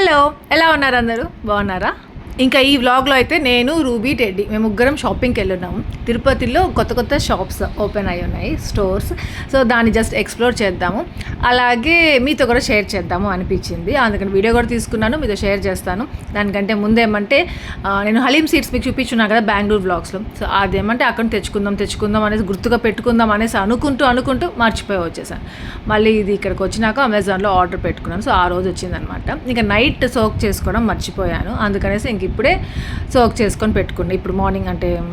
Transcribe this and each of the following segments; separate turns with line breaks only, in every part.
Hello, ఎలా ఉన్నారు అందరూ? బాగున్నారా? ఇంకా ఈ వ్లాగ్లో అయితే నేను, రూబీ, టెడ్డీ మేము ముగ్గురం షాపింగ్కి వెళ్ళున్నాము. తిరుపతిలో కొత్త షాప్స్ ఓపెన్ అయి ఉన్నాయి, స్టోర్స్. సో దాన్ని జస్ట్ ఎక్స్ప్లోర్ చేద్దాము, అలాగే మీతో కూడా షేర్ చేద్దాము అనిపించింది. అందుకని వీడియో కూడా తీసుకున్నాను, మీతో షేర్ చేస్తాను. దానికంటే ముందేమంటే నేను హలీం సీడ్స్ మీకు చూపించున్నాను కదా బెంగళూరు వ్లాగ్స్లో. సో అదేమంటే అక్కడ తెచ్చుకుందాం అనేసి గుర్తుగా పెట్టుకుందాం అనేసి అనుకుంటూ మర్చిపోయి వచ్చేసాను. మళ్ళీ ఇది ఇక్కడికి వచ్చినాక అమెజాన్లో ఆర్డర్ పెట్టుకున్నాను. సో ఆ రోజు వచ్చిందనమాట. ఇంకా నైట్ సోక్ చేసుకోవడం మర్చిపోయాను, అందుకనేసి ఇంక ఇప్పుడే సోక్ చేసుకొని పెట్టుకున్నాను. ఇప్పుడు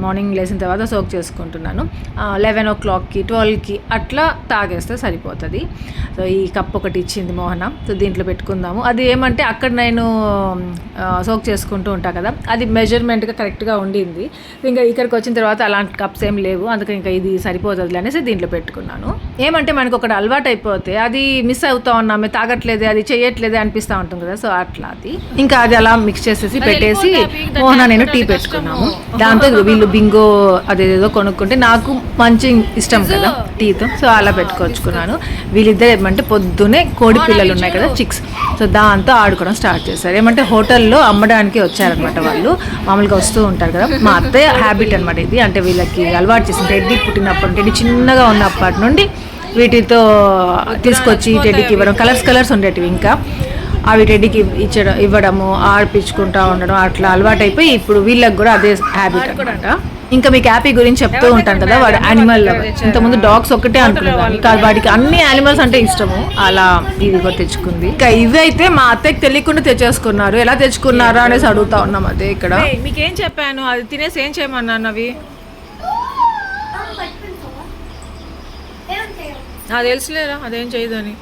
మార్నింగ్ లేచిన తర్వాత సోక్ చేసుకుంటున్నాను. 11 o'clockకి 12కి అట్లా తాగేస్తే సరిపోతుంది. సో ఈ కప్ ఒకటి ఇచ్చింది మోహన, సో దీంట్లో పెట్టుకుందాము. అది ఏమంటే అక్కడ నేను సోక్ చేసుకుంటూ ఉంటాను కదా, అది మెజర్మెంట్గా కరెక్ట్గా ఉండింది. ఇంకా ఇక్కడికి వచ్చిన తర్వాత అలాంటి కప్స్ ఏం లేవు, అందుకని ఇంకా ఇది సరిపోతుంది అనేసి దీంట్లో పెట్టుకున్నాను. ఏమంటే మనకు ఒకటి అలవాటు అయిపోతే అది మిస్ అవుతా ఉన్నామే, తాగట్లేదే, అది చేయట్లేదే అనిపిస్తూ ఉంటుంది కదా. సో అట్లా అది ఇంకా అది అలా మిక్స్ చేసేసి పెట్టేసి మోహన నేను టీ పెట్టుకున్నాము. దాంతో వీళ్ళు బింగో అదేదో కొనుక్కుంటే నాకు మంచి ఇష్టం కదా టీతో, సో అలా పెట్టుకొచ్చుకున్నాను. వీళ్ళిద్దరు ఏమంటే పొద్దునే కోడి పిల్లలు ఉన్నాయి కదా, చిక్స్, సో దాంతో ఆడుకోవడం స్టార్ట్ చేశారు. ఏమంటే హోటల్లో అమ్మడానికి వచ్చారనమాట వాళ్ళు, మామూలుగా వస్తూ ఉంటారు కదా. మా అత్తయ్య హ్యాబిట్ అనమాట ఇది, అంటే వీళ్ళకి అలవాటు చేసింది. టెడ్డీ పుట్టినప్పటి టెడ్డీ చిన్నగా ఉన్నప్పటి నుండి వీటితో తీసుకొచ్చి టెడ్డీకి ఇవ్వడం, కలర్స్ ఉండేటివి, ఇంకా అవి టెడ్డీకి ఇవ్వడము, ఆడిపించుకుంటూ ఉండడం, అట్లా అలవాటైపోయి ఇప్పుడు వీళ్ళకి కూడా అదే హ్యాబిట్ అనమాట. ఇంకా మీకు హ్యాపీ గురించి చెప్తూ ఉంటాను కదా, వాడు యానిమల్ లవర్. ఇంతకుముందు డాగ్స్ ఒక్కటే అనుకునేదాన్ని కాదు, వాడికి అన్ని యానిమల్స్ అంటే ఇష్టము. అలా ఇది కూడా తెచ్చుకుంది. ఇంకా ఇవి అయితే మా అత్తయ్యకి తెలియకుండా తెచ్చేసుకున్నారు. ఎలా తెచ్చుకున్నారా అనేసి అడుగుతా ఉన్నాం. అదే ఇక్కడ మీకేం చెప్పాను, అది తినేసి ఏం చేయమన్నాను. అవి నాకు తెలుసులేరా అదేం చేయదని.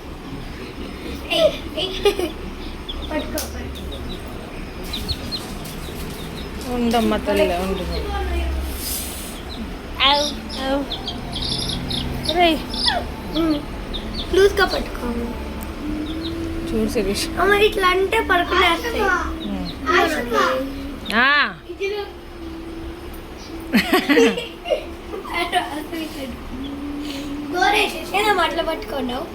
ఉండమ్మా తల్లి, ఉంటుంది.
లూజ్గా పట్టుకోము,
చూడు శిరీష్,
ఇట్లా అంటే పడుకునేస్తాయి. అట్లా పట్టుకున్నావు.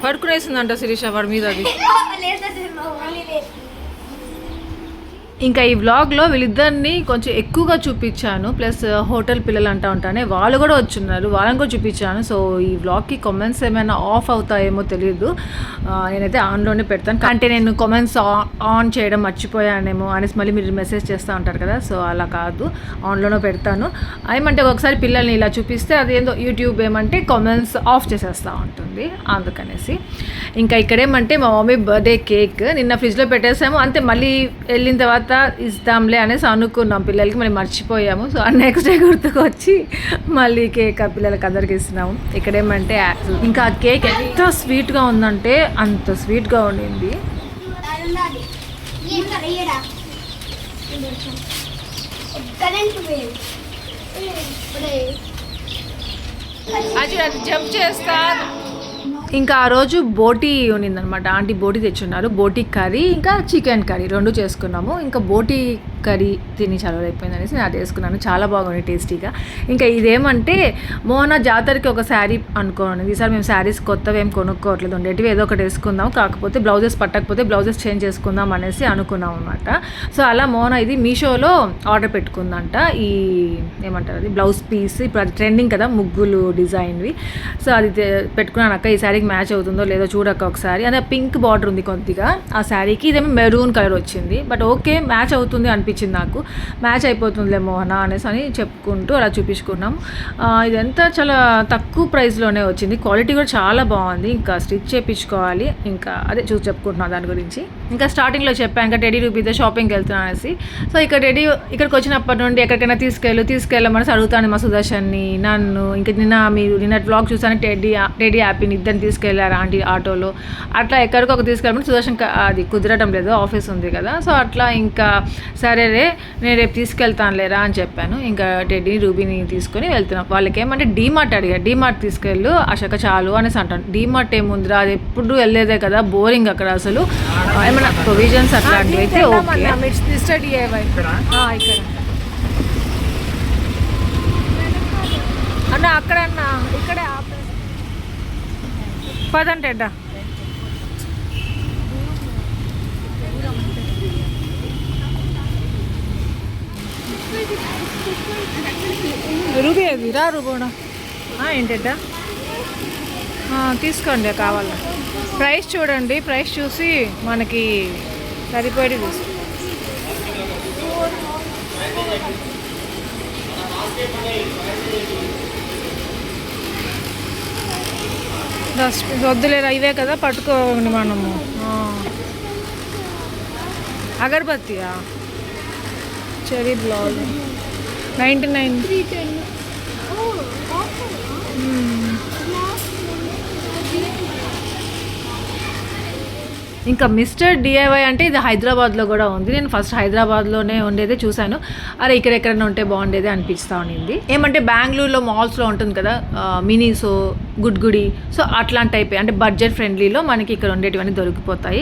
పడుకునేసిందంట శిరీష వాడి మీద. అది ఇంకా ఈ వ్లాగ్లో వీళ్ళిద్దరిని కొంచెం ఎక్కువగా చూపించాను, ప్లస్ హోటల్ పిల్లలు అంటూ ఉంటానే వాళ్ళు కూడా వచ్చున్నారు, వాళ్ళని కూడా చూపించాను. సో ఈ వ్లాగ్కి కామెంట్స్ ఏమైనా ఆఫ్ అవుతాయేమో తెలియదు, నేనైతే ఆన్లోనే పెడతాను. అంటే నేను కామెంట్స్ ఆన్ చేయడం మర్చిపోయానేమో అనేసి మళ్ళీ మీరు మెసేజ్ చేస్తూ ఉంటారు కదా, సో అలా కాదు, ఆన్లోనే పెడతాను. ఏమంటే ఒకసారి పిల్లల్ని ఇలా చూపిస్తే అది ఏందో యూట్యూబ్ ఏమంటే కామెంట్స్ ఆఫ్ చేసేస్తూ ఉంటుంది, అందుకనేసి. ఇంకా ఇక్కడేమంటే మా మమ్మీ బర్త్డే కేక్ నిన్న ఫ్రిడ్జ్లో పెట్టేసాము, అంతే. మళ్ళీ వెళ్ళిన తర్వాత ఇస్తాంలే అనేసి అనుకున్నాం పిల్లలకి, మళ్ళీ మర్చిపోయాము. సో నెక్స్ట్ డే గుర్తుకు వచ్చి మళ్ళీ కేక్ ఆ పిల్లలకి అందరికి ఇస్తున్నాము. ఇక్కడేమంటే ఇంకా ఆ కేక్ ఎంత స్వీట్గా ఉందంటే అంత స్వీట్గా ఉండింది. అది జంప్ చేస్తా. ఇంకా ఆ రోజు బోటీ ఉన్నిందనమాట, ఆంటీ బోటీ తెచ్చున్నారు. బోటీ కర్రీ ఇంకా చికెన్ కర్రీ 2 చేసుకున్నాము. ఇంకా బోటీ కర్రీ తిని చాలా అయిపోయింది అనేసి నేను అది వేసుకున్నాను, చాలా బాగుంది టేస్టీగా. ఇంకా ఇదేమంటే మోహన జాతరకి ఒక శారీ అనుకోండి, ఈసారి మేము శారీస్ కొత్తవి ఏం కొనుక్కోవట్లేదు, ఉండేటివి ఏదో ఒకటి వేసుకుందాం, కాకపోతే బ్లౌజెస్ పట్టకపోతే బ్లౌజెస్ చేంజ్ చేసుకుందాం అనేసి అనుకున్నాం అనమాట. సో అలా మోహన ఇది మీషోలో ఆర్డర్ పెట్టుకుందంట, ఈ ఏమంటారు అది బ్లౌజ్ పీస్, ఇప్పుడు అది ట్రెండింగ్ కదా ముగ్గులు డిజైన్వి. సో అది పెట్టుకున్నాను అక్క, ఈ శారీకి మ్యాచ్ అవుతుందో లేదో చూడక్క ఒకసారి. అదే పింక్ బార్డర్ ఉంది కొద్దిగా ఆ శారీకి, ఇదేమో మెరూన్ కలర్ వచ్చింది. బట్ ఓకే మ్యాచ్ అవుతుంది అనిపించింది నాకు, మ్యాచ్ అయిపోతుందిలే మోహన అనేసి అని చెప్పుకుంటూ అలా చూపించుకున్నాం. ఇదంతా చాలా తక్కువ ప్రైస్లోనే వచ్చింది, క్వాలిటీ కూడా చాలా బాగుంది. ఇంకా స్టిచ్ చేయించుకోవాలి, ఇంకా అదే చూసి చెప్పుకుంటున్నాను దాని గురించి. ఇంకా స్టార్టింగ్లో చెప్పాను ఇంకా టెడ్డీ రూపీతో షాపింగ్కి వెళ్తున్నాను అనేసి. సో ఇక్కడ టెడ్డీ ఇక్కడికి వచ్చినప్పటి నుండి ఎక్కడికైనా తీసుకెళ్ళమని అడుగుతాను మా సుదర్శన్ని, నన్ను. ఇంకా నిన్న వ్లాగ్ చూసాను, టెడ్డీ హ్యాపీని ఇద్దరిని తీసుకెళ్లారు ఆంటీ ఆటోలో. అట్లా ఎక్కడికో ఒక తీసుకెళ్ళమని సుదర్శన్ అది కుదరటం లేదు, ఆఫీస్ ఉంది కదా. సో అట్లా ఇంకా సరే నేను రేపు తీసుకెళ్తానులేరా అని చెప్పాను. ఇంకా టెడ్డీని రూబీని తీసుకొని వెళ్తున్నాం. వాళ్ళకి ఏమంటే డీమార్ట్ అడిగారు, డీమార్ట్ తీసుకెళ్ళు అశోక చాలు అనేసి అంటాను. డీమార్ట్ ఏముందిరా, అది ఎప్పుడు వెళ్ళేదే కదా, బోరింగ్ అక్కడ. అసలు ఏమైనా ప్రొవిజన్స్ అట్లాంటివి అయితే ఓకే. ఇక్కడ అన్న అన్న అక్కడన్నా ఇక్కడే పదంటే అడ్డా రూబీ అది రా రూబోనా ఏంటంట తీసుకోండి కావాలా ప్రైస్ చూడండి ప్రైస్ చూసి మనకి సరిపడి తీసుకో వద్దులేరా ఇవే కదా పట్టుకోండి మనము అగరబత్తియా చెరీ బ్లౌజ్ 99 ఇంకా మిస్టర్ డిఐవై అంటే ఇది హైదరాబాద్లో కూడా ఉంది. నేను ఫస్ట్ హైదరాబాద్లోనే ఉండేదే చూశాను. అరే ఇక్కడెక్కడైనా ఉంటే బాగుండేది అనిపిస్తూ ఉండింది. ఏమంటే బెంగళూరులో మాల్స్లో ఉంటుంది కదా మినీసో గుడ్గుడి, సో అట్లాంటి టైప్ అంటే బడ్జెట్ ఫ్రెండ్లీలో మనకి ఇక్కడ ఉండేటివన్నీ దొరికిపోతాయి,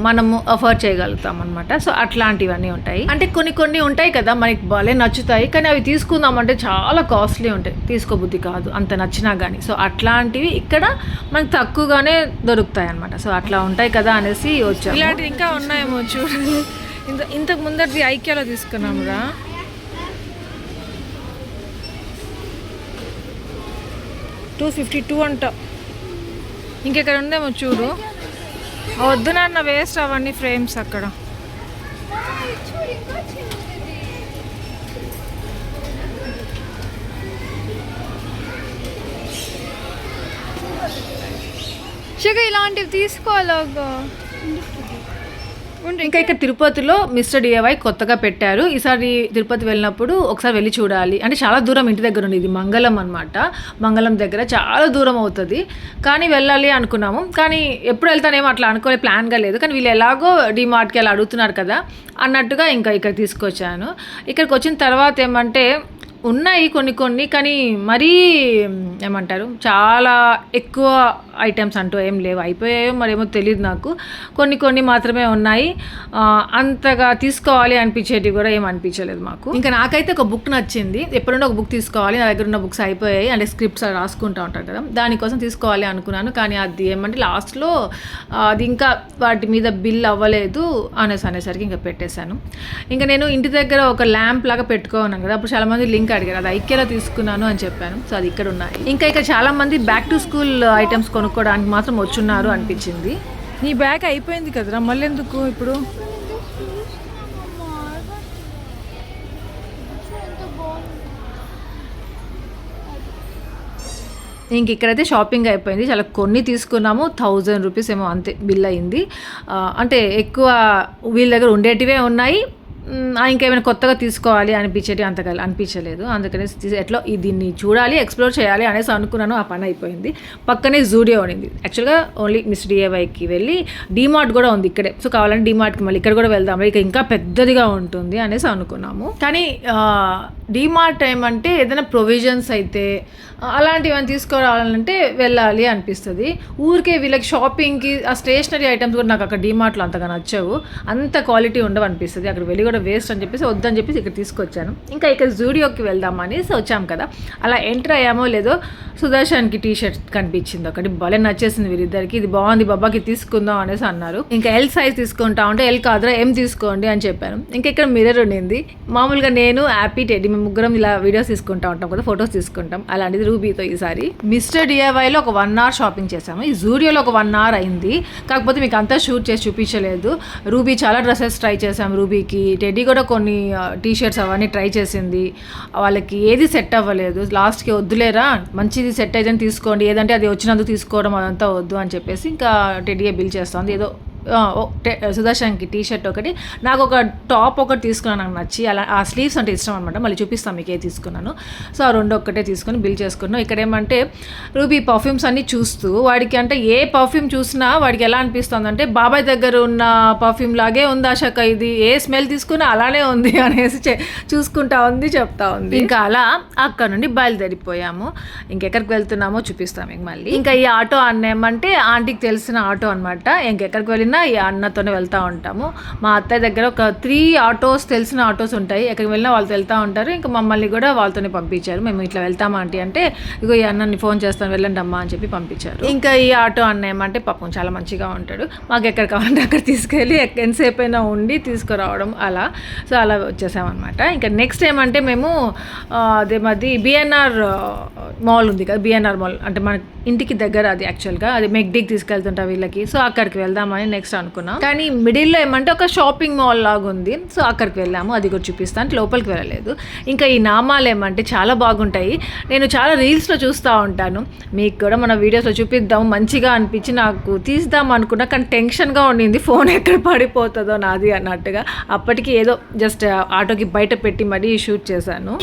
మనము అఫోర్డ్ చేయగలుగుతాం అనమాట. సో అట్లాంటివన్నీ ఉంటాయి. అంటే కొన్ని ఉంటాయి కదా మనకి భలే నచ్చుతాయి, కానీ అవి తీసుకుందామంటే చాలా కాస్ట్లీ ఉంటాయి, తీసుకోబుద్ధి కాదు అంత నచ్చినా కానీ. సో అట్లాంటివి ఇక్కడ మనకి తక్కువగానే దొరుకుతాయి అనమాట. సో అట్లా ఉంటాయి కదా అనేసి వచ్చాము. ఇలాంటివి ఇంకా ఉన్నాయేమో చూడు. ఇంతకు ముందరిది ఐక్యాలో తీసుకున్నాము రా. $252 అంట. ఇంకెక్కడ ఉందేమో చూడు. వద్దు నాన్న వేస్ట్ అవన్నీ ఫ్రేమ్స్ అక్కడ. ఇలాంటివి తీసుకోవాలాగా. ఇంకా ఇక్కడ తిరుపతిలో మిస్టర్ డిఐవై కొత్తగా పెట్టారు. ఈసారి తిరుపతి వెళ్ళినప్పుడు ఒకసారి వెళ్ళి చూడాలి. అంటే చాలా దూరం ఇంటి దగ్గర ఉంది, ఇది మంగళం అనమాట. మంగళం దగ్గర చాలా దూరం అవుతుంది, కానీ వెళ్ళాలి అనుకున్నాము. కానీ ఎప్పుడు వెళ్తానేమో అట్లా అనుకోలే, ప్లాన్గా లేదు. కానీ వీళ్ళు ఎలాగో డిమార్ట్కి అలా అడుగుతున్నారు కదా అన్నట్టుగా ఇంకా ఇక్కడ తీసుకొచ్చాను. ఇక్కడికి వచ్చిన తర్వాత ఏమంటే ఉన్నాయి కొన్ని, కానీ మరీ ఏమంటారు చాలా ఎక్కువ ఐటమ్స్ అంటూ ఏం లేవు, అయిపోయాయో మరేమో తెలియదు నాకు. కొన్ని మాత్రమే ఉన్నాయి. అంతగా తీసుకోవాలి అనిపించేటివి కూడా ఏం అనిపించలేదు మాకు. ఇంకా నాకైతే ఒక బుక్ నచ్చింది. ఎప్పుడుంటే ఒక బుక్ తీసుకోవాలి, నా దగ్గర ఉన్న బుక్స్ అయిపోయాయి, అంటే స్క్రిప్ట్స్ రాసుకుంటూ ఉంటారు కదా, దానికోసం తీసుకోవాలి అనుకున్నాను. కానీ అది ఏమంటే లాస్ట్లో అది ఇంకా వాటి మీద బిల్ అవ్వలేదు అనేసరికి ఇంకా పెట్టేశాను. ఇంకా నేను ఇంటి దగ్గర ఒక ల్యాంప్ లాగా పెట్టుకున్నాను కదా, అప్పుడు చాలామంది లింక్ అడిగారు, అది ఐక్యలో తీసుకున్నాను అని చెప్పాను. సో అది ఇక్కడ ఉన్నాయి. ఇంకా ఇక్కడ చాలామంది బ్యాక్ టు స్కూల్ ఐటమ్స్ కొనుక్కోవడానికి మాత్రం వచ్చున్నారు అనిపించింది. నీ బ్యాగ్ అయిపోయింది కదరా, మళ్ళీ ఎందుకు ఇప్పుడు? ఇంక ఇక్కడైతే షాపింగ్ అయిపోయింది, చాలా కొన్ని తీసుకున్నాము. 1000 రూపీస్ ఏమో అంతే బిల్ అయింది. అంటే ఎక్కువ వీళ్ళ దగ్గర ఉండేటివే ఉన్నాయి, ఇంకేమైనా కొత్తగా తీసుకోవాలి అనిపించేది అంతగా అనిపించలేదు. అందుకనే ఎట్లా దీన్ని చూడాలి, ఎక్స్ప్లోర్ చేయాలి అనేసి అనుకున్నాను. ఆ పని అయిపోయింది. పక్కనే జూడియో ఉండింది. యాక్చువల్గా ఓన్లీ మిస్ డిఐవైకి వెళ్ళి డిమార్ట్ కూడా ఉంది ఇక్కడే. సో కావాలంటే డిమార్ట్కి మళ్ళీ ఇక్కడ కూడా వెళ్దాం, ఇక ఇంకా పెద్దదిగా ఉంటుంది అనేసి అనుకున్నాము. కానీ డిమార్ట్ ఏమంటే ఏదైనా ప్రొవిజన్స్ అయితే అలాంటివన్నీ తీసుకురావాలంటే వెళ్ళాలి అనిపిస్తుంది. ఊరికే వీళ్ళకి షాపింగ్కి ఆ స్టేషనరీ ఐటమ్స్ కూడా నాకు అక్కడ డిమార్ట్లో అంతగా నచ్చవు, అంత క్వాలిటీ ఉండవు అనిపిస్తుంది. అక్కడ వెళ్ళి కూడా వేస్ట్ అని చెప్పేసి వద్దని చెప్పేసి ఇక్కడ తీసుకొచ్చాను. ఇంకా ఇక్కడ జూడియోకి వెళ్దామని వచ్చాం కదా, అలా ఎంటర్ అయ్యామో లేదో సుదర్శన్కి టీషర్ట్ కనిపించింది ఒకటి, భలే నచ్చేసింది వీరిద్దరికి. ఇది బాగుంది బాబాకి తీసుకుందాం అనేసి అన్నారు. ఇంకా ఎల్ సైజ్ తీసుకుంటా ఉంటే ఎల్ కాదురా ఎం తీసుకోండి అని చెప్పాను. ఇంకా ఇక్కడ మిర్రర్ ఉండింది. మామూలుగా నేను హ్యాపీ టెడ్డీ మేము ముగ్గురం ఇలా వీడియోస్ తీసుకుంటా ఉంటాం కదా, ఫొటోస్ తీసుకుంటాం, అలాంటిది రూబీతో ఈసారి మిస్టర్ డిఐవైలో ఒక 1 hour షాపింగ్ చేసాము. ఈ జూడియోలో ఒక 1 hour అయింది. కాకపోతే మీకు అంతా షూట్ చేసి చూపించలేదు. రూబీ చాలా డ్రెస్సెస్ ట్రై చేసాం, రూబీకి. టెడ్డీ కూడా కొన్ని టీషర్ట్స్ అవన్నీ ట్రై చేసింది. వాళ్ళకి ఏది సెట్ అవ్వలేదు. లాస్ట్కి వద్దులేరా మంచిది సెట్ అయితే తీసుకోండి, ఏదంటే అది వచ్చినందుకు తీసుకోవడం అదంతా వద్దు అని చెప్పేసి ఇంకా టెడ్డీయే బిల్ చేస్తుంది. ఏదో సుదర్శన్కి టీషర్ట్ ఒకటి, నాకు ఒక టాప్ ఒకటి తీసుకున్నాను, నాకు నచ్చి. అలా ఆ స్లీవ్స్ అంటే ఇష్టం అనమాట, మళ్ళీ చూపిస్తాను మీకు ఏ తీసుకున్నాను. సో ఆ 2 ఒక్కటే తీసుకొని బిల్ చేసుకున్నాను. ఇక్కడ ఏమంటే రూబీ పర్ఫ్యూమ్స్ అన్నీ చూస్తూ వాడికి అంటే ఏ పర్ఫ్యూమ్ చూసినా వాడికి ఎలా అనిపిస్తుంది అంటే బాబాయ్ దగ్గర ఉన్న పర్ఫ్యూమ్ లాగే ఉంది ఆశక, ఇది ఏ స్మెల్ తీసుకున్నా అలానే ఉంది అనేసి చూసుకుంటా ఉంది, చెప్తా ఉంది. ఇంకా అలా అక్కడ నుండి బయలుదేరిపోయాము. ఇంకెక్కడికి వెళ్తున్నామో చూపిస్తాం మీకు మళ్ళీ. ఇంకా ఈ ఆటో అన్నేమంటే ఆంటీకి తెలిసిన ఆటో అనమాట. ఇంకెక్కడికి వెళ్ళినా వెళ్ళాలన్నా ఈ అన్నతోనే వెళ్తూ ఉంటాము. మా అత్తయ్య దగ్గర ఒక 3 ఆటోస్ తెలిసిన ఆటోస్ ఉంటాయి. ఎక్కడికి వెళ్ళినా వాళ్ళతో వెళ్తూ ఉంటారు. ఇంకా మమ్మల్ని కూడా వాళ్ళతోనే పంపించారు. మేము ఇట్లా వెళ్తామా ఆంటీ అంటే ఇగో ఈ అన్నని ఫోన్ చేస్తాను వెళ్ళండి అమ్మా అని చెప్పి పంపించారు. ఇంకా ఈ ఆటో అన్న ఏమంటే పాపం చాలా మంచిగా ఉంటాడు. మాకు ఎక్కడ కావాలంటే అక్కడ తీసుకెళ్ళి ఎంతసేపు అయినా ఉండి తీసుకురావడం అలా. సో అలా వచ్చేసామన్నమాట. ఇంకా నెక్స్ట్ ఏమంటే మేము అదేమది బిఎన్ఆర్ మాల్ ఉంది కదా, బిఎన్ఆర్ మాల్ అంటే మన ఇంటికి దగ్గర అది యాక్చువల్గా అది మెక్డీకి తీసుకెళ్తుంటా వీళ్ళకి. సో అక్కడికి వెళ్దామని నెక్స్ట్ అనుకున్నాం. కానీ మిడిల్లో ఏమంటే ఒక షాపింగ్ మాల్ లాగా ఉంది. సో అక్కడికి వెళ్ళాము, అది కూడా చూపిస్తాను, లోపలికి వెళ్ళలేదు. ఇంకా ఈ నామాలు ఏమంటే చాలా బాగుంటాయి. నేను చాలా రీల్స్లో చూస్తూ ఉంటాను, మీకు కూడా మన వీడియోస్లో చూపిద్దాం మంచిగా అనిపించి నాకు తీద్దాం అనుకున్నా. కానీ టెన్షన్గా ఉండింది ఫోన్ ఎక్కడ పడిపోతుందో నాది అన్నట్టుగా. అప్పటికి ఏదో జస్ట్ ఆటోకి బయట పెట్టి మరీ షూట్ చేశాను.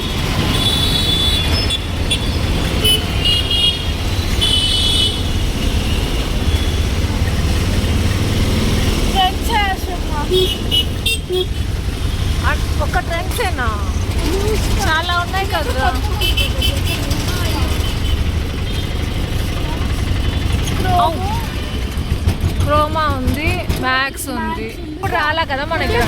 ఒక్క ట్రెండ్సేనా చాలా ఉన్నాయి కదా. క్రోమా ఉంది, మ్యాక్స్ ఉంది. ఇప్పుడు రాలా కదా మనకి.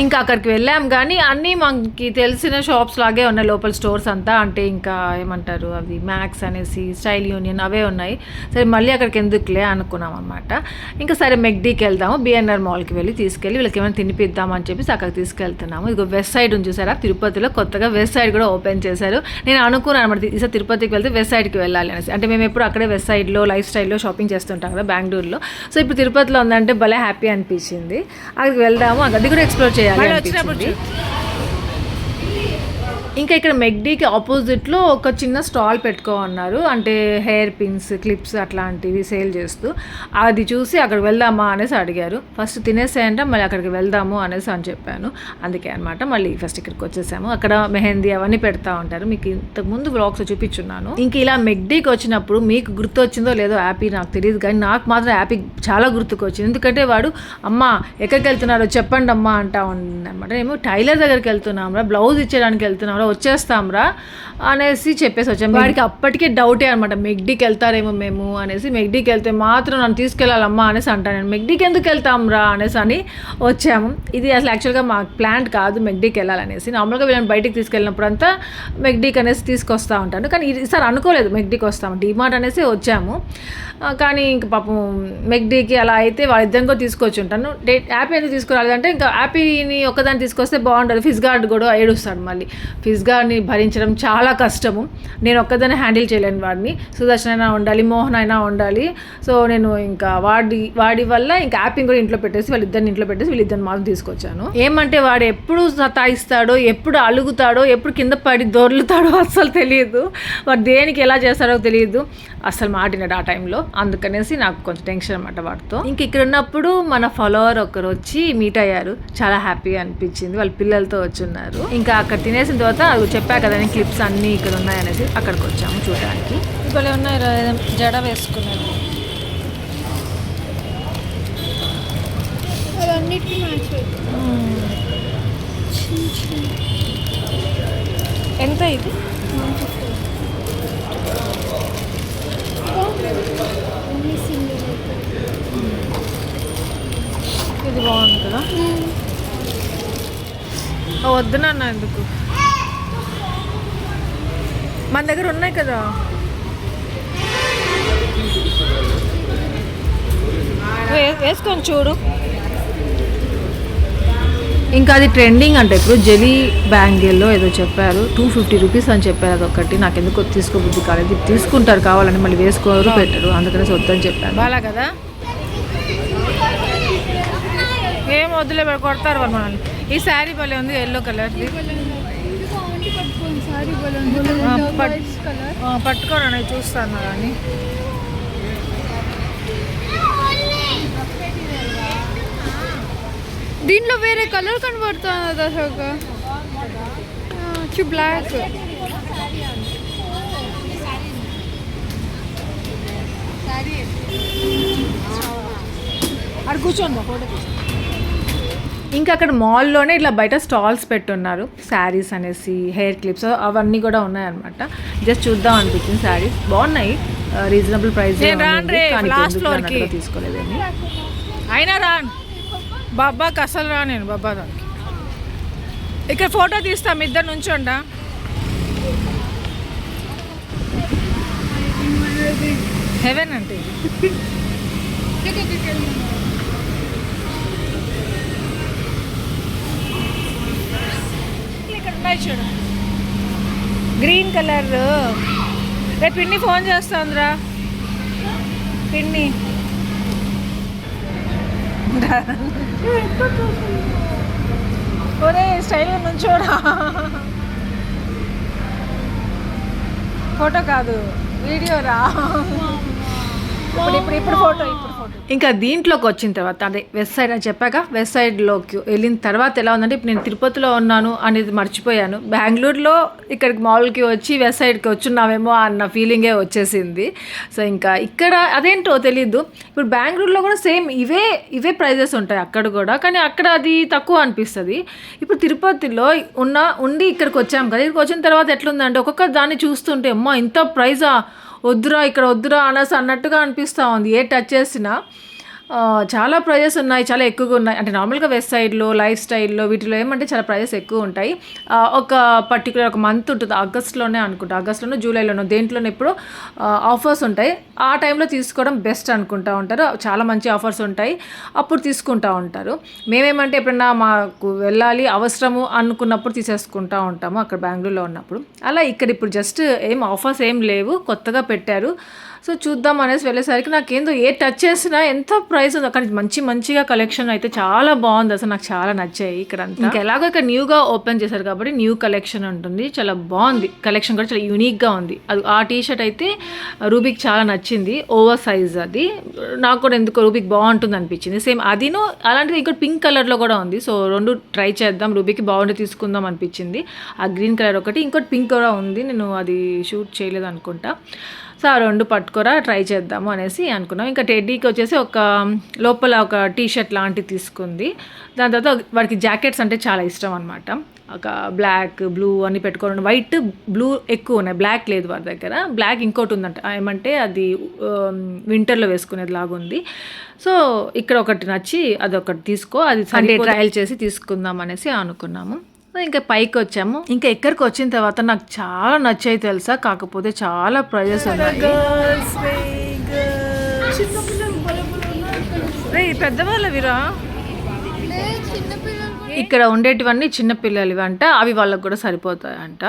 ఇంకా అక్కడికి వెళ్ళాం కానీ అన్నీ మనకి తెలిసిన షాప్స్ లాగే ఉన్నాయి లోపల స్టోర్స్ అంతా. అంటే ఇంకా ఏమంటారు అవి మ్యాక్స్ అనేసి, స్టైల్ యూనియన్ అవే ఉన్నాయి. సరే మళ్ళీ అక్కడికి ఎందుకులే అనుకున్నాం అనమాట. ఇంకా సరే మెక్డీకి వెళ్దాము, బిఎన్ఆర్ మాల్కి వెళ్ళి తీసుకెళ్ళి వీళ్ళకి ఏమైనా తినిపిద్దామని చెప్పేసి అక్కడికి తీసుకెళ్తున్నాము. ఇదిగో వెస్ట్ సైడ్ ఉంది చూసారా, తిరుపతిలో కొత్తగా వెస్ట్ సైడ్ కూడా ఓపెన్ చేశారు. నేను అనుకున్నాను అనమాట ఈసారి తిరుపతికి వెళ్తే వెస్ట్ సైడ్కి వెళ్ళాలి అనేసి. అంటే మేము ఎప్పుడు అక్కడే వెస్ట్ సైడ్లో లైఫ్ స్టైల్లో షాపింగ్ చేస్తుంటాం కదా బెంగళూరులో. సో ఇప్పుడు తిరుపతిలో ఉందంటే భలే హ్యాపీ అనిపించింది. అక్కడికి వెళ్దాము, అది కూడా ఎక్స్ప్లోర్ చేయాలి. ఇంకా ఇక్కడ మెక్డీకి ఆపోజిట్లో ఒక చిన్న స్టాల్ పెట్టుకోమన్నారు. అంటే హెయిర్ పిన్స్, క్లిప్స్ అట్లాంటివి సేల్ చేస్తూ. అది చూసి అక్కడికి వెళ్దామా అనేసి అడిగారు. ఫస్ట్ తినేసేయంటే మళ్ళీ అక్కడికి వెళ్దాము అనేసి అని చెప్పాను. అందుకే అనమాట మళ్ళీ ఫస్ట్ ఇక్కడికి వచ్చేసాము. అక్కడ మెహందీ అవన్నీ పెడతా ఉంటారు, మీకు ఇంతకుముందు వ్లాగ్స్ చూపించున్నాను. ఇంక ఇలా మెక్డీకి వచ్చినప్పుడు మీకు గుర్తు వచ్చిందో లేదో యాపీ నాకు తెలియదు, కానీ నాకు మాత్రం యాపీ చాలా గుర్తుకు వచ్చింది. ఎందుకంటే వాడు అమ్మ ఎక్కడికి వెళ్తున్నారో చెప్పండి అమ్మా అంటా ఉందన్నమాట. మేము టైలర్ దగ్గరికి వెళ్తున్నాంరా, బ్లౌజ్ ఇచ్చేయడానికి వెళ్తున్నాం, వచ్చేస్తాంరా అనేసి చెప్పేసి వచ్చాము. వాడికి అప్పటికే డౌటే అనమాట, మెక్డీకి వెళ్తారేమో మేము అనేసి. మెక్డీకి వెళ్తే మాత్రం నన్ను తీసుకెళ్ళాలమ్మా అనేసి అంటాను. నేను మెక్డీకి ఎందుకు వెళ్తాంరా అనేసి అని వచ్చాము. ఇది అసలు యాక్చువల్గా మా ప్లాన్ కాదు మెక్డీకి వెళ్ళాలనేసి. నార్మల్గా వీళ్ళని బయటికి తీసుకెళ్ళినప్పుడు అంతా మెక్డీకి అనేసి తీసుకొస్తూ ఉంటాను, కానీ ఈసారి అనుకోలేదు మెక్డీకి వస్తాము, డిమార్ట్ అనేసి వచ్చాము. కానీ ఇంక పాపం మెక్డీకి అలా అయితే వాళ్ళిద్దరిని కూడా తీసుకొచ్చి ఉంటాను. యాపీ ఎందుకు తీసుకురాలేదంటే ఇంకా యాపీని ఒక్కదాన్ని తీసుకొస్తే బాగుంటుంది, ఫిజ్ గార్డ్ కూడా ఏడుస్తాడు. మళ్ళీ ఫిజ్ గార్డ్ని భరించడం చాలా కష్టము, నేను ఒక్కదాన్ని హ్యాండిల్ చేయలేను వాడిని. సుదర్శన్ అయినా ఉండాలి, మోహన్ అయినా ఉండాలి. సో నేను ఇంకా వాడి వల్ల ఇంకా యాపీని కూడా ఇంట్లో పెట్టేసి వాళ్ళిద్దరిని ఇంట్లో పెట్టేసి వీళ్ళిద్దరిని మాత్రం తీసుకొచ్చాను. ఏమంటే వాడు ఎప్పుడు సతాయిస్తాడో, ఎప్పుడు అలుగుతాడో, ఎప్పుడు కింద పడి దొర్లుతాడో అస్సలు తెలియదు. వాడు దేనికి ఎలా చేస్తాడో తెలియదు, అస్సలు మాటినాడు ఆ టైంలో. అందుకనేసి నాకు కొంచెం టెన్షన్ అనమాట వాటితో. ఇంక ఇక్కడ ఉన్నప్పుడు మన ఫాలోవర్ ఒకరు వచ్చి మీట్ అయ్యారు, చాలా హ్యాపీ అనిపించింది. వాళ్ళ పిల్లలతో వచ్చి ఉన్నారు. ఇంకా అక్కడ తినేసిన తర్వాత అది చెప్పా కదా నేను క్లిప్స్ అన్నీ ఇక్కడ ఉన్నాయనేసి అక్కడికి వచ్చాము చూడడానికి. ఇప్పుడు ఉన్నాయి జడ వేసుకున్నాను. ఎంత ఇది? ఇది బాగుంది కదా. వద్దునన్నా ఎందుకు, మన దగ్గర ఉన్నాయి కదా. వేసుకొని చూడు. ఇంకా అది ట్రెండింగ్ అంటే ఇప్పుడు జెలీ బ్యాంగిల్లో ఏదో చెప్పారు, 250 రూపీస్ అని చెప్పారు. అదొకటి నాకు ఎందుకో తీసుకోబుద్ధి కాలేదు. తీసుకుంటారు కావాలని, మళ్ళీ వేసుకోరు పెట్టరు, అందుకని వద్దని చెప్పాను. బాగా కదా, ఏం వద్దులే కొడతారు వాళ్ళు మనల్ని. ఈ శారీ భలే ఉంది, ఎల్లో కలర్ది. పట్టుకోరా చూస్తాను కానీ. దీంట్లో
వేరే కలర్ కనబడుతుంది అసలు బ్లాక్.
ఇంకా అక్కడ మాల్లోనే ఇట్లా బయట స్టాల్స్ పెట్టున్నారు, శారీస్ అనేసి, హెయిర్ క్లిప్స్ అవన్నీ కూడా ఉన్నాయన్నమాట. జస్ట్ చూద్దాం అనిపించింది. శారీస్ బాగున్నాయి, రీజనబుల్ ప్రైస్ తీసుకోలేదండి.
అయినా రాను బాబాకి అసలు రా, నేను బాబా దానికి ఇక్కడ ఫోటో తీస్తాం, ఇద్దరు నుంచోండా. హెవెన్ అంటే ఇక్కడ ఉన్నాయి చూడు, గ్రీన్ కలర్. రేపు పిన్ని ఫోన్ చేస్తుందిరా, పిన్ని ఒరే స్టైల్గా నుంచోడా. ఫోటో కాదు వీడియో రా. ఇప్పుడు ఫోటో.
ఇంకా దీంట్లోకి వచ్చిన తర్వాత అదే వెస్ట్ సైడ్ అని చెప్పాక, వెస్ట్ సైడ్లోకి వెళ్ళిన తర్వాత ఎలా ఉందంటే, ఇప్పుడు నేను తిరుపతిలో ఉన్నాను అనేది మర్చిపోయాను. బెంగళూరులో ఇక్కడికి మాల్కి వచ్చి వెస్ట్ సైడ్కి వచ్చున్నామేమో అన్న ఫీలింగే వచ్చేసింది. సో ఇంకా ఇక్కడ అదేంటో తెలీదు. ఇప్పుడు బెంగళూరులో కూడా సేమ్ ఇవే ప్రైజెస్ ఉంటాయి అక్కడ కూడా, కానీ అక్కడ అది తక్కువ అనిపిస్తుంది. ఇప్పుడు తిరుపతిలో ఉండి ఇక్కడికి వచ్చాము కదా, ఇక్కడికి వచ్చిన తర్వాత ఎట్లుందంటే ఒక్కొక్క దాన్ని చూస్తుంటే అమ్మా ఇంత ప్రైజా, వద్దురా ఇక్కడ వద్దురా అన్నట్టుగా అనిపిస్తూ ఉంది. ఏ టచ్ చేసినా చాలా ప్రైజెస్ ఉన్నాయి, చాలా ఎక్కువగా ఉన్నాయి. అంటే నార్మల్గా వెస్ట్ సైడ్లో, లైఫ్ స్టైల్లో వీటిలో ఏమంటే చాలా ప్రైజెస్ ఎక్కువ ఉంటాయి. ఒక పర్టికులర్ ఒక మంత్ ఉంటుంది, ఆగస్ట్లోనే అనుకుంటా, ఆగస్ట్లోనో జూలైలోనో దేంట్లోనే ఎప్పుడో ఆఫర్స్ ఉంటాయి. ఆ టైంలో తీసుకోవడం బెస్ట్ అనుకుంటా ఉంటారు. చాలా మంచి ఆఫర్స్ ఉంటాయి, అప్పుడు తీసుకుంటూ ఉంటారు. మేమేమంటే ఎప్పుడన్నా మాకు వెళ్ళాలి అవసరము అనుకున్నప్పుడు తీసేసుకుంటూ ఉంటాము అక్కడ బెంగళూరులో ఉన్నప్పుడు. అలా ఇక్కడ ఇప్పుడు జస్ట్ ఏం ఆఫర్స్ ఏం లేవు, కొత్తగా పెట్టారు. సో చూద్దాం అనేసి వెళ్ళేసరికి నాకేందో ఏ టచ్ చేసినా ఎంత ప్రైస్ ఉందో, కానీ మంచిగా కలెక్షన్ అయితే చాలా బాగుంది. అసలు నాకు చాలా నచ్చాయి ఇక్కడ అంతా. ఇంకా ఎలాగో ఇక్కడ న్యూగా ఓపెన్ చేశారు కాబట్టి న్యూ కలెక్షన్ ఉంటుంది, చాలా బాగుంది. కలెక్షన్ కూడా చాలా యూనిక్గా ఉంది. అది ఆ టీషర్ట్ అయితే రూబీకి చాలా నచ్చింది, ఓవర్ సైజ్. అది నాకు కూడా ఎందుకో రూబీకి బాగుంటుంది అనిపించింది. సేమ్ అదిను అలాంటిది ఇంకోటి పింక్ కలర్లో కూడా ఉంది. సో రెండు ట్రై చేద్దాం, రూబీకి బాగుండి తీసుకుందాం అనిపించింది. ఆ గ్రీన్ కలర్ ఒకటి, ఇంకోటి పింక్ కూడా ఉంది, నేను అది షూట్ చేయలేదు అనుకుంటా. సో ఆ రెండు పట్టుకోరా ట్రై చేద్దాము అనేసి అనుకున్నాం. ఇంకా టెడ్డీకి వచ్చేసి ఒక లోపల ఒక టీషర్ట్ లాంటివి తీసుకుంది. దాని తర్వాత వాడికి జాకెట్స్ అంటే చాలా ఇష్టం అనమాట. ఒక బ్లాక్, బ్లూ అని పెట్టుకోవాలి. వైట్, బ్లూ ఎక్కువ ఉన్నాయి, బ్లాక్ లేదు వాడి దగ్గర. బ్లాక్ ఇంకోటి ఉందంట, ఏమంటే అది వింటర్లో వేసుకునేది లాగుంది. సో ఇక్కడ ఒకటి నచ్చి అదొకటి తీసుకో, అది సండే ట్రయల్ చేసి తీసుకుందాం అనేసి అనుకున్నాము. ఇంకా పైకి వచ్చాము. ఇంకా ఎక్కడికి వచ్చిన తర్వాత నాకు చాలా నచ్చాయి తెలుసా, కాకపోతే చాలా ప్రైజెస్ ఉన్నాయి.
పెద్దవాళ్ళవిరా
ఇక్కడ ఉండేటివన్నీ చిన్నపిల్లలవి అంట, అవి వాళ్ళకి కూడా సరిపోతాయంట.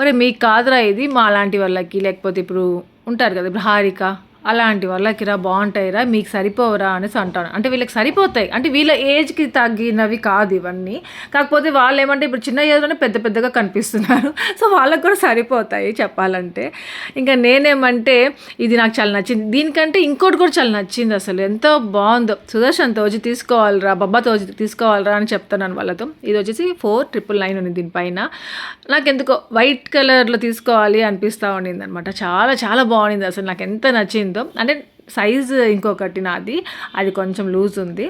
మరి మీకు కాదురా ఇది, మా అలాంటి వాళ్ళకి, లేకపోతే ఇప్పుడు ఉంటారు కదా ఇప్పుడు హారిక అలాంటి వాళ్ళకి రా బాగుంటాయిరా, మీకు సరిపోవరా అనేసి అంటాను. అంటే వీళ్ళకి సరిపోతాయి, అంటే వీళ్ళ ఏజ్కి తగ్గినవి కాదు ఇవన్నీ. కాకపోతే వాళ్ళు ఏమంటే ఇప్పుడు చిన్న ఏజ్లోనే పెద్దగా కనిపిస్తున్నారు. సో వాళ్ళకి కూడా సరిపోతాయి చెప్పాలంటే. ఇంకా నేనేమంటే ఇది నాకు చాలా నచ్చింది. దీనికంటే ఇంకోటి కూడా చాలా నచ్చింది, అసలు ఎంత బాగుందో. సుదర్శన్తో వచ్చి తీసుకోవాలిరా, బొబ్బతో వచ్చి తీసుకోవాలిరా అని చెప్తున్నాను వాళ్ళతో. ఇది వచ్చేసి 4999 ఉంది దీనిపైన. నాకు ఎందుకో వైట్ కలర్లో తీసుకోవాలి అనిపిస్తూ ఉండింది అనమాట. చాలా బాగుంది అసలు, నాకు ఎంత నచ్చింది. అంటే సైజు ఇంకొకటి నాది, అది కొంచెం లూజ్ ఉంది,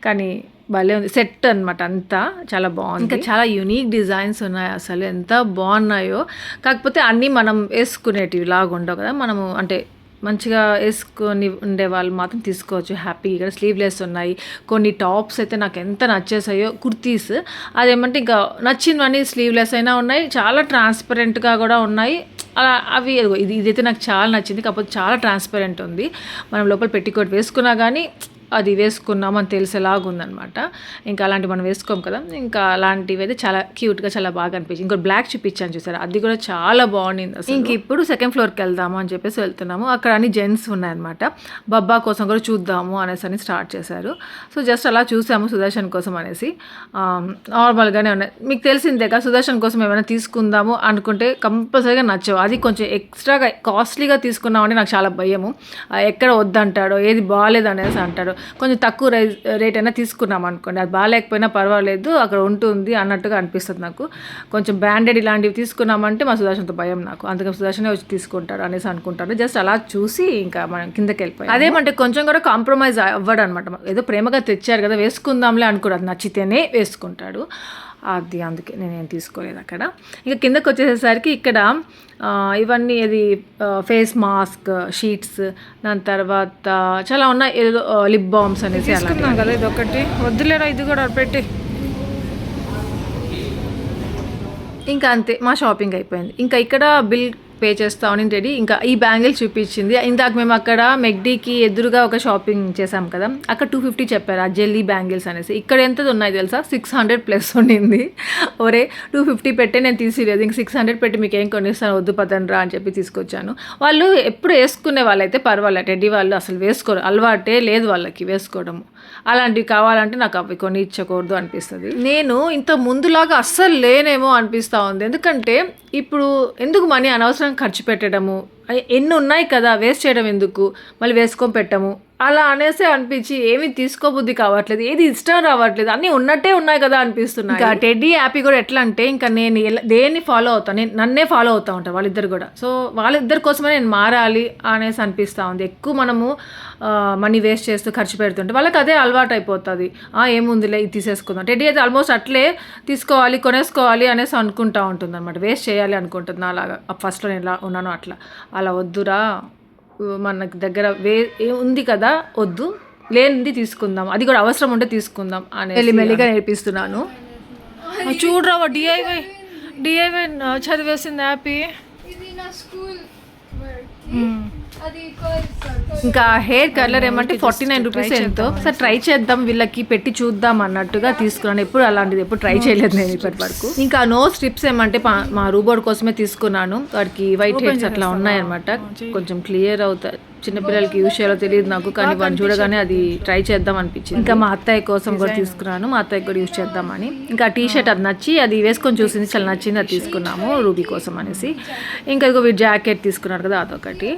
కానీ భలే ఉంది. సెట్ అనమాట, అంతా చాలా బాగుంది. ఇంకా చాలా యూనిక్ డిజైన్స్ ఉన్నాయి, అసలు ఎంత బాగున్నాయో. కాకపోతే అన్నీ మనం వేసుకునేటివి లాగా ఉండవు కదా, మనము అంటే మంచిగా వేసుకొని ఉండే వాళ్ళు మాత్రం తీసుకోవచ్చు హ్యాపీ. ఇక్కడ స్లీవ్లెస్ ఉన్నాయి. కొన్ని టాప్స్ అయితే నాకు ఎంత నచ్చేసాయో, కుర్తీస్ అదేమంటే ఇంకా నచ్చినవన్నీ స్లీవ్లెస్ అయినా ఉన్నాయి, చాలా ట్రాన్స్పరెంట్గా కూడా ఉన్నాయి. అలా అవి ఇదైతే నాకు చాలా నచ్చింది. కాకపోతే చాలా ట్రాన్స్పరెంట్ ఉంది, మనం లోపల పెట్టికోట్ వేసుకున్నా కానీ అది వేసుకున్నామని తెలిసేలాగా ఉందనమాట. ఇంకా అలాంటివి మనం వేసుకోం కదా, ఇంకా అలాంటివి అయితే చాలా క్యూట్గా చాలా బాగా అనిపించింది. ఇంకో బ్లాక్ చూపించాను చూసారా, అది కూడా చాలా బాగుండింది అసలు. ఇంక ఇప్పుడు సెకండ్ ఫ్లోర్కి వెళ్దాము అని చెప్పేసి వెళ్తున్నాము. అక్కడ అన్ని జెంట్స్ ఉన్నాయన్నమాట. బబ్బా కోసం కూడా చూద్దాము అనేసి అని స్టార్ట్ చేశారు. సో జస్ట్ అలా చూసాము సుదర్శన్ కోసం అనేసి. నార్మల్గానే ఉన్నాయి, మీకు తెలిసిందే కదా, సుదర్శన్ కోసం ఏమైనా తీసుకుందాము అనుకుంటే కంపల్సరీగా నచ్చవు. అది కొంచెం ఎక్స్ట్రాగా కాస్ట్లీగా తీసుకున్నామంటే నాకు చాలా భయము, ఎక్కడ వద్దంటాడో, ఏది బాగాలేదు అనేసి అంటాడు. కొంచెం తక్కువ రేట్ అయినా తీసుకున్నాం అనుకోండి, అది బాగాలేకపోయినా పర్వాలేదు అక్కడ ఉంటుంది అన్నట్టుగా అనిపిస్తుంది నాకు. కొంచెం బ్రాండెడ్ ఇలాంటివి తీసుకున్నామంటే మా సుదర్శన్తో భయం నాకు, అందుకని సుదర్శనే వచ్చి తీసుకుంటాడు అనేసి అనుకుంటాను. జస్ట్ అలా చూసి ఇంకా మనం కిందకి వెళ్ళిపోయాం. అదేమంటే కొంచెం కూడా కాంప్రమైజ్ అవ్వడు అనమాట. ఏదో ప్రేమగా తెచ్చారు కదా వేసుకుందాంలే అనుకోడు, అది నచ్చితేనే వేసుకుంటాడు. అది అందుకే నేనేం తీసుకోలేదు అక్కడ. ఇంకా కిందకి వచ్చేసేసరికి ఇక్కడ ఇవన్నీ ఇది ఫేస్ మాస్క్ షీట్స్, దాని తర్వాత చాలా ఉన్నాయి, ఏదో లిప్ బామ్స్ అనేసి
తీసుకున్నాం కదా ఇది ఒకటి, వద్దులేరా ఇది కూడా పెట్టి.
ఇంకా అంతే మా షాపింగ్ అయిపోయింది. ఇంకా ఇక్కడ బిల్ పే చేస్తా అని రెడీ. ఇంకా ఈ బ్యాంగిల్స్ చూపించింది. ఇందాక మేము అక్కడ మెగ్డీకి ఎదురుగా ఒక షాపింగ్ చేసాం కదా, అక్కడ 250 చెప్పారు ఆ జెల్లీ బ్యాంగిల్స్ అనేసి. ఇక్కడ ఎంత ఉన్నాయి తెలుసా, 600 ప్లస్ ఉండింది. ఒరే 250 పెట్టే నేను తీసిలేదు, ఇంక 600 పెట్టి మీకు ఏం కొనిస్తాను, వద్దు పదండ్రా అని చెప్పి తీసుకొచ్చాను. వాళ్ళు ఎప్పుడు వేసుకునే వాళ్ళైతే పర్వాలేదు, టెడ్డీ వాళ్ళు అసలు వేసుకోరు, అలవాటే లేదు వాళ్ళకి వేసుకోవడము. అలాంటివి కావాలంటే నాకు అవి కొని ఇచ్చకూడదు అనిపిస్తుంది. నేను ఇంత ముందులాగా అస్సలు లేనేమో అనిపిస్తూ ఉంది. ఎందుకంటే ఇప్పుడు ఎందుకు మనీ అనవసరం ఖర్చు పెట్టడము, ఎన్ని ఉన్నాయి కదా వేస్ట్ చేయడం ఎందుకు, మళ్ళీ వేసుకొని పెట్టము అలా అనేసి అనిపించి ఏమీ తీసుకోబుద్ధి కావట్లేదు, ఏది ఇష్టం రావట్లేదు, అన్నీ ఉన్నట్టే ఉన్నాయి కదా అనిపిస్తున్నాయి. ఇంకా టెడ్డీ యాపీ కూడా ఎట్లా అంటే ఇంకా నేను దేన్ని ఫాలో అవుతాను, నేను నన్నే ఫాలో అవుతూ ఉంటాను వాళ్ళిద్దరు కూడా. సో వాళ్ళిద్దరి కోసమే నేను మారాలి అనేసి అనిపిస్తూ ఉంది. ఎక్కువ మనము మనీ వేస్ట్ చేస్తూ ఖర్చు పెడుతుంటే వాళ్ళకి అదే అలవాటు అయిపోతుంది. ఏముందిలే ఇది తీసేసుకుందాం. టెడ్డీ అయితే ఆల్మోస్ట్ అట్లే తీసుకోవాలి కొనేసుకోవాలి అనేసి అనుకుంటూ ఉంటుంది అనమాట, వేస్ట్ చేయాలి అనుకుంటుంది. అలాగా ఫస్ట్లో నేను ఎలా ఉన్నానో అలా వద్దురా, మనకి దగ్గర ఉంది కదా వద్దు, లేనిది తీసుకుందాం, అది కూడా అవసరం ఉంటే తీసుకుందాం అని మెల్లిగా నేర్పిస్తున్నాను.
చూడరా డిఐవై చదివేసింది హ్యాపీ.
ఇది నా స్కూల్ అది
ఇంకా హెయిర్ కలర్ ఏమంటే 49 రూపీస్ ఎంతో, సార్ ట్రై చేద్దాం వీళ్ళకి పెట్టి చూద్దాం అన్నట్టుగా తీసుకున్నాను. ఎప్పుడు అలాంటిది ఎప్పుడు ట్రై చేయలేదు నేను ఇప్పటి వరకు. ఇంకా నో స్ట్రిప్స్ ఏమంటే మా రూబోర్డ్ కోసమే తీసుకున్నాను. వాడికి వైట్ హెయిర్స్ అట్లా ఉన్నాయన్నమాట, కొంచెం క్లియర్ అవుతాయి. చిన్నపిల్లలకి యూజ్ చేయాలో తెలియదు నాకు, కానీ వాడిని చూడగానే అది ట్రై చేద్దాం అనిపించింది. ఇంకా మా అత్తయ్య కోసం కూడా తీసుకున్నాను, మా అత్తయ్య కూడా యూజ్ చేద్దామని. ఇంకా టీ షర్ట్ అది నచ్చి అది వేసుకొని చూసింది, చాలా నచ్చింది, అది తీసుకున్నాము రూబీ కోసం అనేసి. ఇంకా ఇదిగో వీడు జాకెట్ తీసుకున్నారు కదా అదొకటి.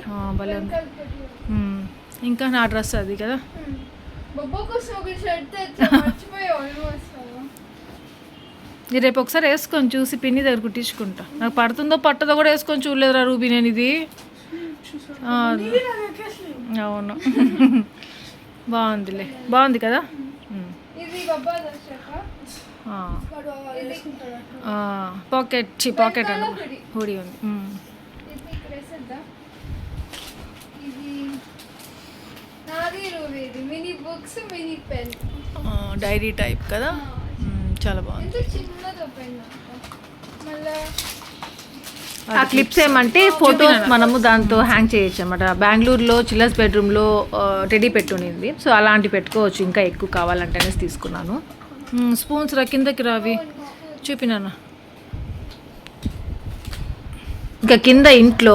ఇంకా నా డ్రెస్ అది కదా, ఇది రేపు ఒకసారి వేసుకొని చూసి పిన్ని దగ్గర కుట్టించుకుంటా. నాకు పడుతుందో పట్టదో కూడా వేసుకొని చూడలేదురా రూబీ నేను ఇది. అవును బాగుంది కదా. పాకెట్ అండి హూడీ ఉంది. డైరీ టైప్ కదా, చాలా బాగుంది.
ఆ క్లిప్స్ ఏమంటే ఫోటోస్ మనము దాంతో హ్యాంగ్ చేయొచ్చు అనమాట. బెంగళూరులో చిల్లర్స్ బెడ్రూమ్లో టెడ్డీ పెట్టునింది, సో అలాంటివి పెట్టుకోవచ్చు ఇంకా ఎక్కువ కావాలంటే అనేసి తీసుకున్నాను.
స్పూన్స్ రా కిందకి రావి చూపినాను.
ఇంకా కింద ఇంట్లో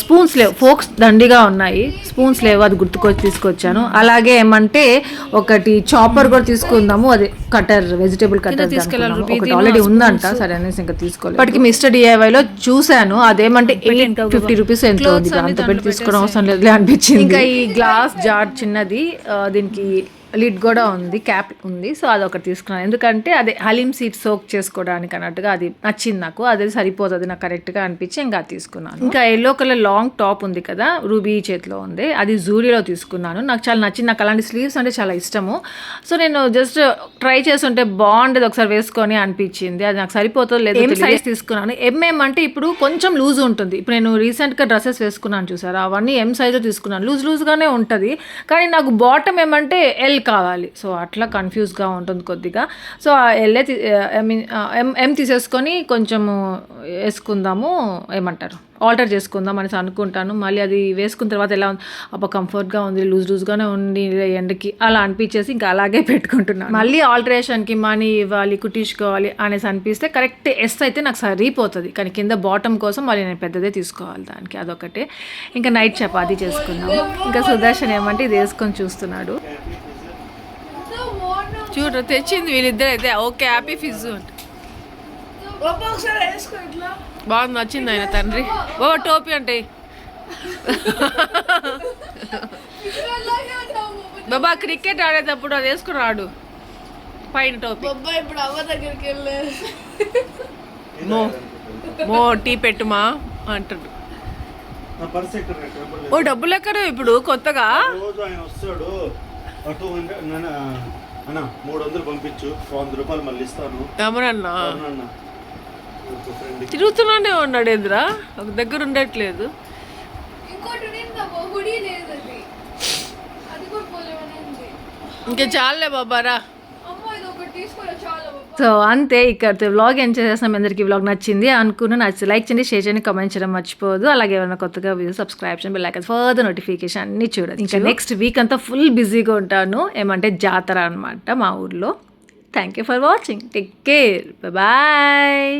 స్పూన్స్ లేవు, ఫోక్స్ దండిగా ఉన్నాయి, స్పూన్స్ లేవు, అది గుర్తుకొచ్చి తీసుకొచ్చాను. అలాగే ఏమంటే ఒకటి చాపర్ కూడా తీసుకుందాము, అది కటర్ వెజిటేబుల్ కటర్ ఒకటి ఆల్రెడీ ఉందంట, సరే అనేసి ఇంకా తీసుకోలేదు. ఇప్పటికి మిస్టర్ డిఐవైలో చూశాను, అదేమంటే 850 రూపీస్ ఎంతో ఉంది, అంత పెట్టి తీసుకోవడం అవసరం లేదు అనిపించింది. ఇంకా ఈ గ్లాస్ జార్ చిన్నది, దీనికి లిడ్ కూడా ఉంది, క్యాప్ ఉంది, సో అదొకటి తీసుకున్నాను. ఎందుకంటే అదే హలీం సీడ్ సోక్ చేసుకోవడానికి అన్నట్టుగా అది నచ్చింది నాకు, అదే సరిపోతుంది నాకు కరెక్ట్గా అనిపించి ఇంకా తీసుకున్నాను. ఇంకా ఎల్లో కలర్ లాంగ్ టాప్ ఉంది కదా రూబీ చేతిలో ఉంది, అది జూడియోలో తీసుకున్నాను. నాకు చాలా నచ్చింది, నాకు అలాంటి స్లీవ్స్ అంటే చాలా ఇష్టము. సో నేను జస్ట్ ట్రై చేస్తుంటే బాగుండేది, ఒకసారి వేసుకొని అనిపించింది, అది నాకు సరిపోతుంది లేదు. ఏం సైజ్ తీసుకున్నాను, ఎంఎం అంటే ఇప్పుడు కొంచెం లూజ్ ఉంటుంది. ఇప్పుడు నేను రీసెంట్గా డ్రెస్సెస్ వేసుకున్నాను చూసారా, అవన్నీ ఎం సైజు తీసుకున్నాను, లూజ్గానే ఉంటుంది, కానీ నాకు బాటమ్ ఏమంటే ఎల్ కావాలి, సో అట్లా కన్ఫ్యూజ్గా ఉంటుంది కొద్దిగా. సో ఎల్ఏ ఎం తీసేసుకొని కొంచెము వేసుకుందాము, ఏమంటారు ఆల్టర్ చేసుకుందాం అనేసి అనుకుంటాను. మళ్ళీ అది వేసుకున్న తర్వాత ఎలా ఉంది, అబ్బా కంఫర్ట్గా ఉంది, లూజ్గానే ఉంది ఎండకి అలా అనిపించేసి ఇంకా అలాగే పెట్టుకుంటున్నాను. మళ్ళీ ఆల్టరేషన్కి మనీ ఇవ్వాలి కుట్టించుకోవాలి అనేసి అనిపిస్తే కరెక్ట్ ఎస్ అయితే నాకు సరిపోతుంది, కానీ కింద బాటమ్ కోసం మళ్ళీ నేను పెద్దదే తీసుకోవాలి దానికి, అదొకటే. ఇంకా నైట్ చపాతీ చేసుకున్నాము. ఇంకా సుదర్శన్ ఏమంటే ఇది వేసుకొని చూస్తున్నాడు.
చూడ తెచ్చింది వీళ్ళిద్దరు అయితే ఓకే హ్యాపీ ఫిజ్ బాగుంది, నచ్చింది ఆయన తండ్రి. ఓ టోపీ అంటే బాబా క్రికెట్ ఆడేటప్పుడు అది వేసుకుని రాడు పైన టోపీ.
బాబా ఇప్పుడు అవ్వ దగ్గరికి వెళ్ళలేదు.
మో టీ పెట్టుమా అంటాడు.
నా పర్స్ ఎక్కడ
ఓ డబ్బులు ఎక్కడ ఇప్పుడు కొత్తగా?
రోజు ఆయన వస్తాడు 200 అన్న 300 పంపించు 100 రూపాయలు మళ్ళీ ఇస్తాను
ఏమనన్నా
అవునన్నా. ఒక ఫ్రెండ్
తిరుగుతున్నానే ఉన్నాడు ఎదురా, ఒక దగ్గర ఉండట్లేదు.
ఇంకోటి హుడీ లేదు అది, అది కూడా పోలేమని ఉంది.
ఇంకా చాలే బాబారా.
అమ్మ ఇది ఒకటి తీసుకోలే చాలా బాబా.
సో అంతే, ఇక్కడ వ్లాగ్ ఎంజాయ్ చేస్తాం. మీ అందరికీ వ్లాగ్ నచ్చింది అనుకున్నాను. నచ్చి లైక్ చేయండి, షేర్ చేయండి, కమెంట్ చేయడం మర్చిపోదు. అలాగే ఏమైనా కొత్తగా వీడియో సబ్స్క్రైబ్ చేయండి, బెల్ ఐకాన్ ఫర్దర్ నోటిఫికేషన్ అన్ని చూడండి. ఇంకా నెక్స్ట్ వీక్ అంతా ఫుల్ బిజీగా ఉంటాను. ఏమంటే జాతర అనమాట మా ఊర్లో. Thank you for watching. Take care, bye.